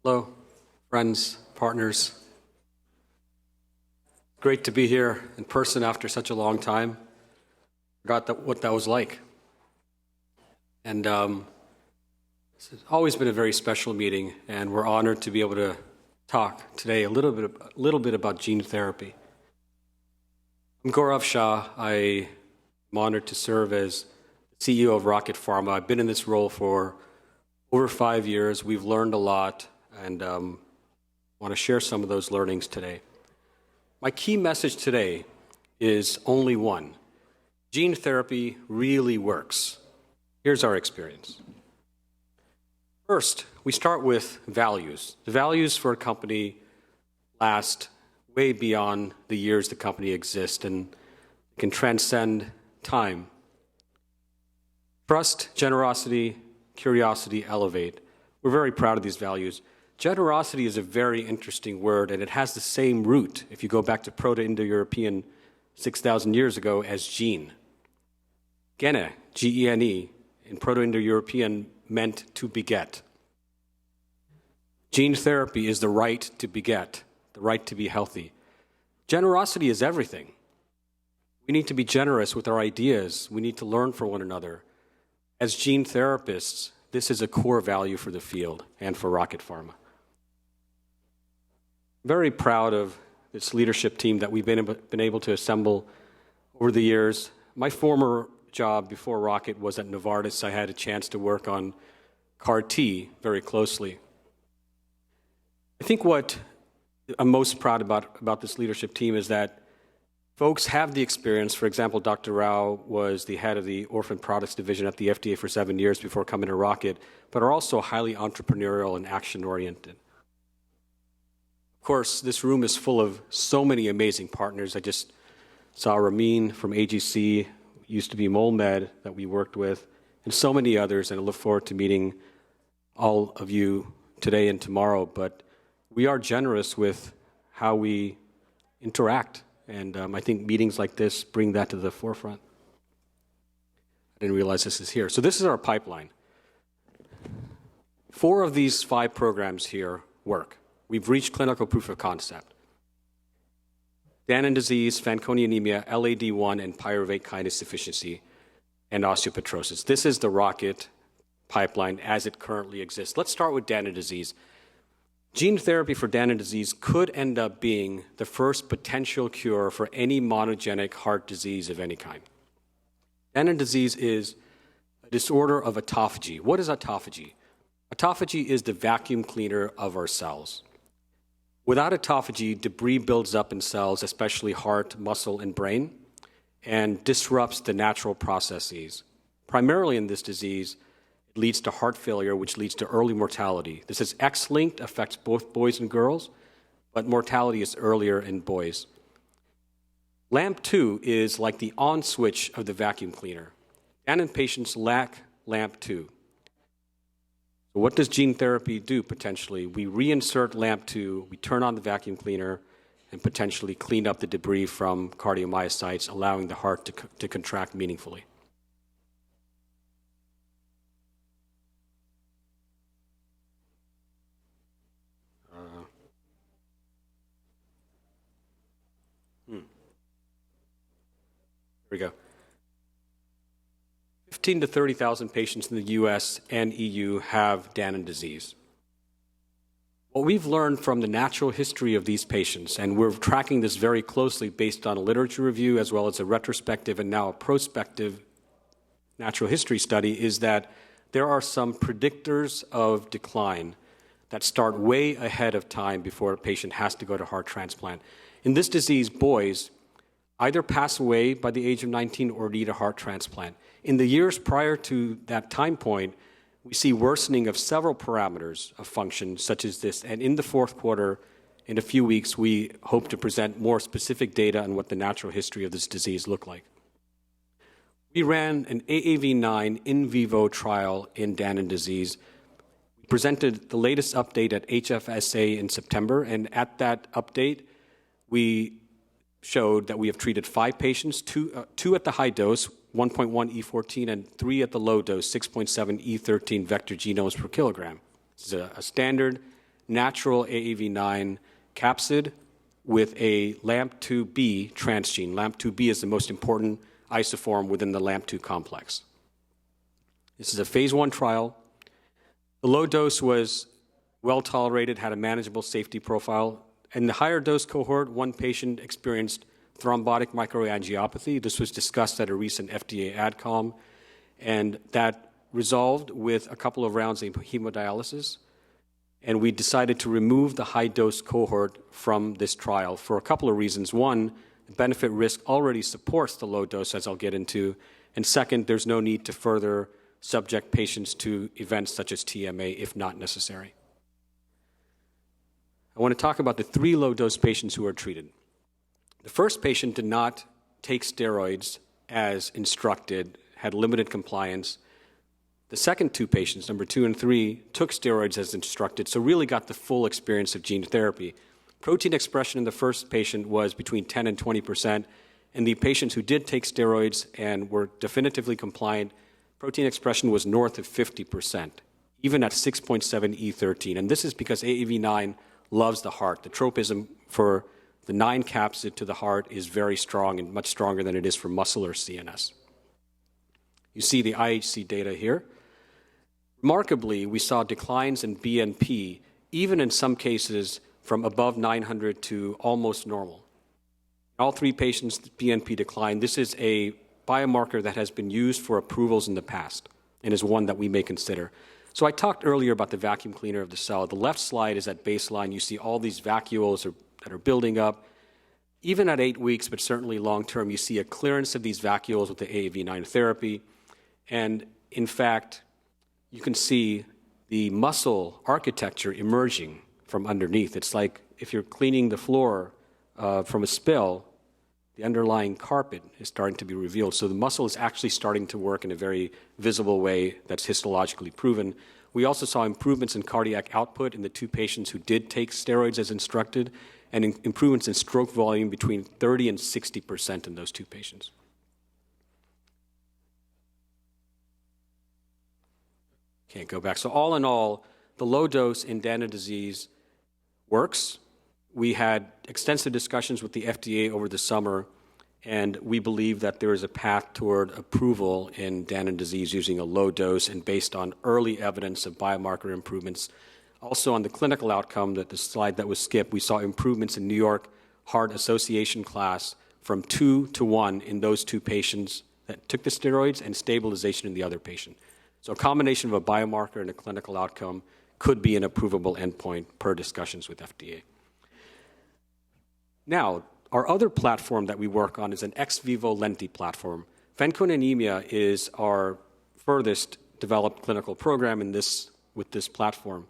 Hello, friends, partners. Great to be here in person after such a long time. Forgot what that was like. And it's always been a very special meeting, and we're honored to be able to talk today a little bit about gene therapy. I'm Gaurav Shah. I'm honored to serve as CEO of Rocket Pharma. I've been in this role for over 5 years. We've learned a lot, and want to share some of those learnings today. My key message today is only one. Gene therapy really works. Here's our experience. First, we start with values. The values for a company last way beyond the years the company exists and can transcend time. Trust, generosity, curiosity, elevate. We're very proud of these values. Generosity is a very interesting word, and it has the same root, if you go back to Proto-Indo-European 6,000 years ago, as gene. Gene, G-E-N-E, in Proto-Indo-European meant to beget. Gene therapy is the right to beget, the right to be healthy. Generosity is everything. We need to be generous with our ideas. We need to learn from one another. As gene therapists, this is a core value for the field and for Rocket Pharma. Very proud of this leadership team that we've been able to assemble over the years. My former job before Rocket was at Novartis. I had a chance to work on CAR-T very closely. I think what I'm most proud about this leadership team is that folks have the experience. For example, Dr. Rao was the head of the Orphan Products Division at the FDA for 7 years before coming to Rocket, but are also highly entrepreneurial and action-oriented. Of course, this room is full of so many amazing partners. I just saw Ramin from AGC, used to be MolMed that we worked with, and so many others, and I look forward to meeting all of you today and tomorrow. But we are generous with how we interact, and I think meetings like this bring that to the forefront. I didn't realize this is here. So this is our pipeline. 4 of these 5 programs here work. We've reached clinical proof of concept. Danon disease, Fanconi anemia, LAD1, and pyruvate kinase deficiency, and osteopetrosis. This is the Rocket pipeline as it currently exists. Let's start with Danon disease. Gene therapy for Danon disease could end up being the first potential cure for any monogenic heart disease of any kind. Danon disease is a disorder of autophagy. What is autophagy? Autophagy is the vacuum cleaner of our cells. Without autophagy, debris builds up in cells, especially heart, muscle, and brain, and disrupts the natural processes. Primarily in this disease, it leads to heart failure, which leads to early mortality. This is X-linked, affects both boys and girls, but mortality is earlier in boys. LAMP2 is like the on switch of the vacuum cleaner. Danon patients lack LAMP2. So what does gene therapy do potentially? We reinsert LAMP2, we turn on the vacuum cleaner, and potentially clean up the debris from cardiomyocytes, allowing the heart to contract meaningfully. Here we go. 15 to 30,000 patients in the US and EU have Danon disease. What we've learned from the natural history of these patients, and we're tracking this very closely based on a literature review as well as a retrospective and now a prospective natural history study, is that there are some predictors of decline that start way ahead of time before a patient has to go to heart transplant. In this disease, boys either pass away by the age of 19 or need a heart transplant. In the years prior to that time point, we see worsening of several parameters of function such as this. And in the 4th quarter, in a few weeks, we hope to present more specific data on what the natural history of this disease looked like. We ran an AAV9 in vivo trial in Danon disease. We presented the latest update at HFSA in September, and at that update, we showed that we have treated 5 patients, two at the high dose, 1.1 E14, and 3 at the low dose, 6.7 E13 vector genomes per kilogram. This is a standard natural AAV9 capsid with a LAMP2B transgene. LAMP2B is the most important isoform within the LAMP2 complex. This is a phase 1 trial. The low dose was well tolerated, had a manageable safety profile. In the higher dose cohort, one patient experienced thrombotic microangiopathy. This was discussed at a recent FDA AdCom, and that resolved with a couple of rounds of hemodialysis. And we decided to remove the high-dose cohort from this trial for a couple of reasons. One, the benefit risk already supports the low dose, as I'll get into. And second, there's no need to further subject patients to events such as TMA if not necessary. I want to talk about the 3 low-dose patients who are treated. The first patient did not take steroids as instructed, had limited compliance. The second 2 patients, number 2 and 3, took steroids as instructed, so really got the full experience of gene therapy. Protein expression in the first patient was between 10 and 20%, and the patients who did take steroids and were definitively compliant, protein expression was north of 50%, even at 6.7 E13. And this is because AAV9 loves the heart. The tropism for the 9 capsid to the heart is very strong and much stronger than it is for muscle or CNS. You see the IHC data here. Remarkably, we saw declines in BNP, even in some cases from above 900 to almost normal. In all 3 patients, BNP declined. This is a biomarker that has been used for approvals in the past and is one that we may consider. So I talked earlier about the vacuum cleaner of the cell. The left slide is at baseline. You see all these vacuoles that are building up. Even at 8 weeks, but certainly long-term, you see a clearance of these vacuoles with the AAV9 therapy. And in fact, you can see the muscle architecture emerging from underneath. It's like if you're cleaning the floor from a spill, the underlying carpet is starting to be revealed. So the muscle is actually starting to work in a very visible way that's histologically proven. We also saw improvements in cardiac output in the 2 patients who did take steroids as instructed, and improvements in stroke volume between 30 and 60% in those 2 patients. Can't go back. So all in all, the low dose in Danon disease works. We had extensive discussions with the FDA over the summer, and we believe that there is a path toward approval in Danon disease using a low dose and based on early evidence of biomarker improvements. Also on the clinical outcome, that the slide that was skipped, we saw improvements in New York Heart Association class from 2 to 1 in those 2 patients that took the steroids and stabilization in the other patient. So a combination of a biomarker and a clinical outcome could be an approvable endpoint per discussions with FDA. Now, our other platform that we work on is an ex vivo lenti platform. Fanconi anemia is our furthest developed clinical program with this platform.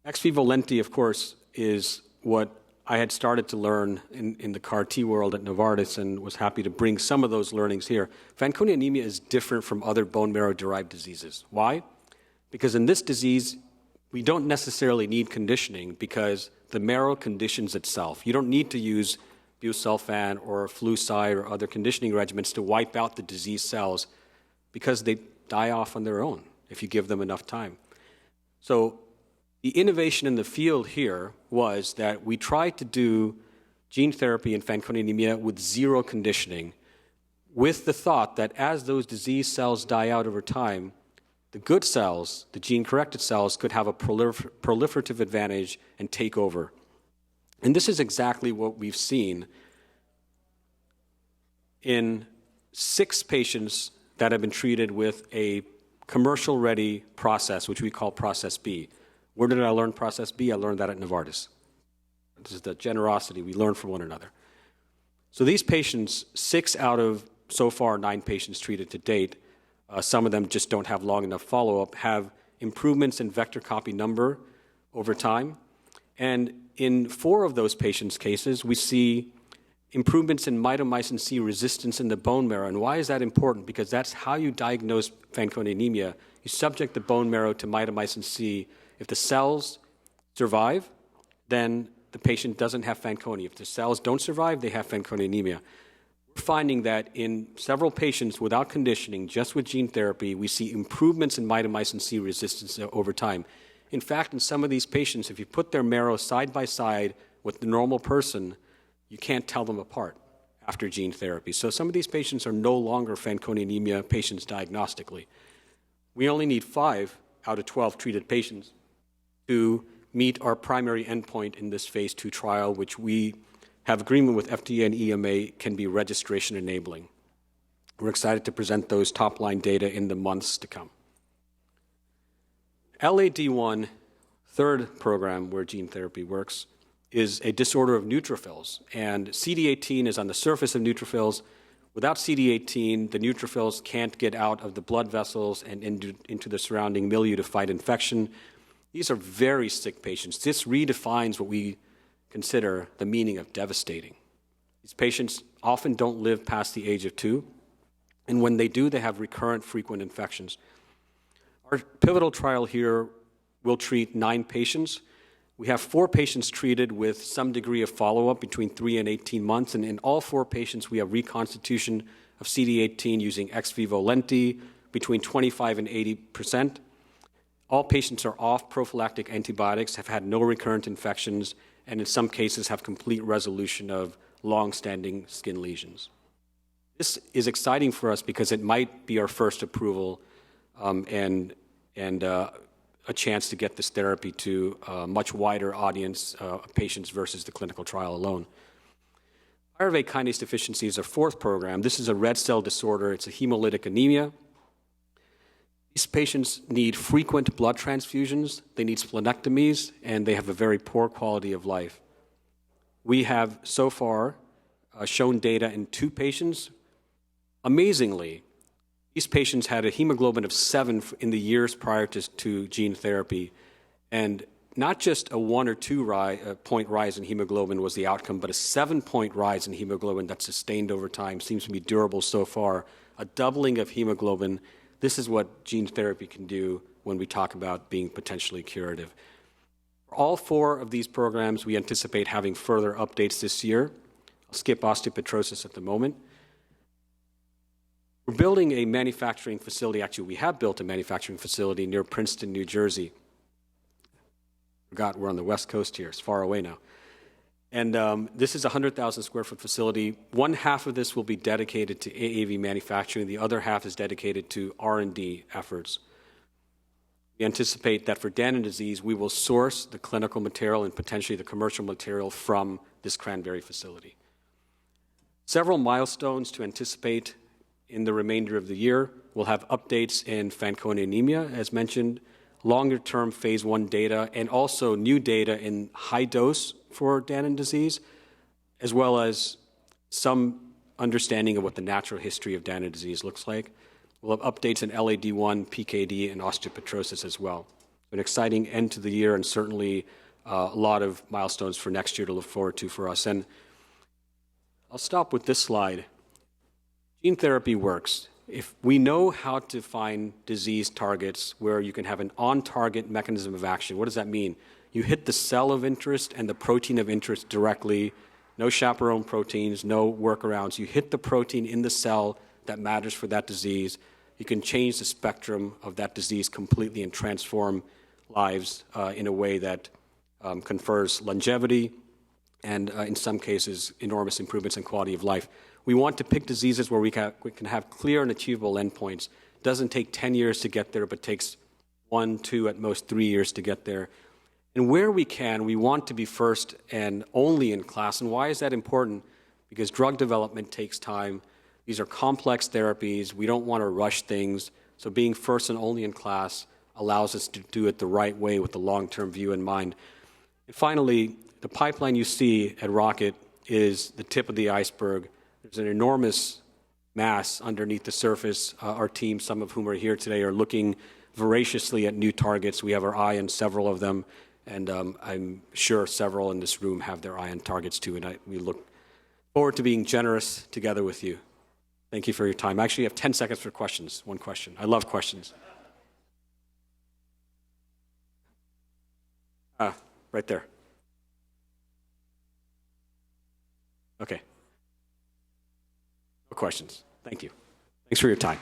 Ex vivo lenti, of course, is what I had started to learn in the CAR-T world at Novartis and was happy to bring some of those learnings here. Fanconi anemia is different from other bone marrow-derived diseases. Why? Because in this disease, we don't necessarily need conditioning because the marrow conditions itself. You don't need to use busulfan or flucide or other conditioning regimens to wipe out the disease cells because they die off on their own if you give them enough time. So the innovation in the field here was that we tried to do gene therapy in Fanconi anemia with 0 conditioning, with the thought that as those disease cells die out over time, the good cells, the gene-corrected cells, could have a proliferative advantage and take over. And this is exactly what we've seen in 6 patients that have been treated with a commercial-ready process, which we call Process B. Where did I learn Process B? I learned that at Novartis. This is the generosity we learn from one another. So these patients, 6 out of so far 9 patients treated to date, some of them just don't have long enough follow-up, have improvements in vector copy number over time. And in 4 of those patients' cases, we see improvements in mitomycin C resistance in the bone marrow. And why is that important? Because that's how you diagnose Fanconi anemia. You subject the bone marrow to mitomycin C. If the cells survive, then the patient doesn't have Fanconi. If the cells don't survive, they have Fanconi anemia. We're finding that in several patients without conditioning, just with gene therapy, we see improvements in mitomycin C resistance over time. In fact, in some of these patients, if you put their marrow side by side with the normal person, you can't tell them apart after gene therapy. So some of these patients are no longer Fanconi anemia patients diagnostically. We only need 5 out of 12 treated patients to meet our primary endpoint in this phase 2 trial, which we have agreement with FDA and EMA can be registration enabling. We're excited to present those top-line data in the months to come. LAD1, third program where gene therapy works, is a disorder of neutrophils, and CD18 is on the surface of neutrophils. Without CD18, the neutrophils can't get out of the blood vessels and into the surrounding milieu to fight infection. These are very sick patients. This redefines what we consider the meaning of devastating. These patients often don't live past the age of 2, and when they do, they have recurrent, frequent infections. Our pivotal trial here will treat 9 patients. We have 4 patients treated with some degree of follow-up between 3 and 18 months, and in all 4 patients, we have reconstitution of CD18 using ex vivo lenti between 25 and 80%. All patients are off prophylactic antibiotics, have had no recurrent infections, and in some cases have complete resolution of long-standing skin lesions. This is exciting for us because it might be our first approval and a chance to get this therapy to a much wider audience of patients versus the clinical trial alone. Pyruvate kinase deficiency is our 4th program. This is a red cell disorder. It's a hemolytic anemia. These patients need frequent blood transfusions, they need splenectomies, and they have a very poor quality of life. We have so far shown data in 2 patients. Amazingly, these patients had a hemoglobin of 7 in the years prior to gene therapy, and not just a 1 or 2 point rise in hemoglobin was the outcome, but a 7-point rise in hemoglobin that's sustained over time, seems to be durable so far. A doubling of hemoglobin. This is what gene therapy can do when we talk about being potentially curative. For all 4 of these programs, we anticipate having further updates this year. I'll skip osteopetrosis at the moment. We're building a manufacturing facility. Actually, we have built a manufacturing facility near Princeton, New Jersey. Forgot we're on the West Coast here. It's far away now. And this is a 100,000 square foot facility. 1/2 of this will be dedicated to AAV manufacturing. The other half is dedicated to R&D efforts. We anticipate that for Danon disease, we will source the clinical material and potentially the commercial material from this Cranberry facility. Several milestones to anticipate in the remainder of the year. We'll have updates in Fanconi anemia, as mentioned, longer-term phase 1 data, and also new data in high dose for Danon disease, as well as some understanding of what the natural history of Danon disease looks like. We'll have updates in LAD1, PKD, and osteopetrosis as well. An exciting end to the year, and certainly a lot of milestones for next year to look forward to for us. And I'll stop with this slide. Gene therapy works. If we know how to find disease targets where you can have an on-target mechanism of action, what does that mean? You hit the cell of interest and the protein of interest directly, no chaperone proteins, no workarounds. You hit the protein in the cell that matters for that disease. You can change the spectrum of that disease completely and transform lives in a way that confers longevity and, in some cases, enormous improvements in quality of life. We want to pick diseases where we can have clear and achievable endpoints. It doesn't take 10 years to get there, but takes 1, 2, at most 3 years to get there. And where we can, we want to be first and only in class. And why is that important? Because drug development takes time. These are complex therapies. We don't want to rush things. So being first and only in class allows us to do it the right way with the long-term view in mind. And finally, the pipeline you see at Rocket is the tip of the iceberg. There's an enormous mass underneath the surface. Our team, some of whom are here today, are looking voraciously at new targets. We have our eye on several of them, and I'm sure several in this room have their eye on targets too, and we look forward to being generous together with you. Thank you for your time. I actually have 10 seconds for questions. One question. I love questions. Right there. Okay. No questions. Thank you. Thanks for your time.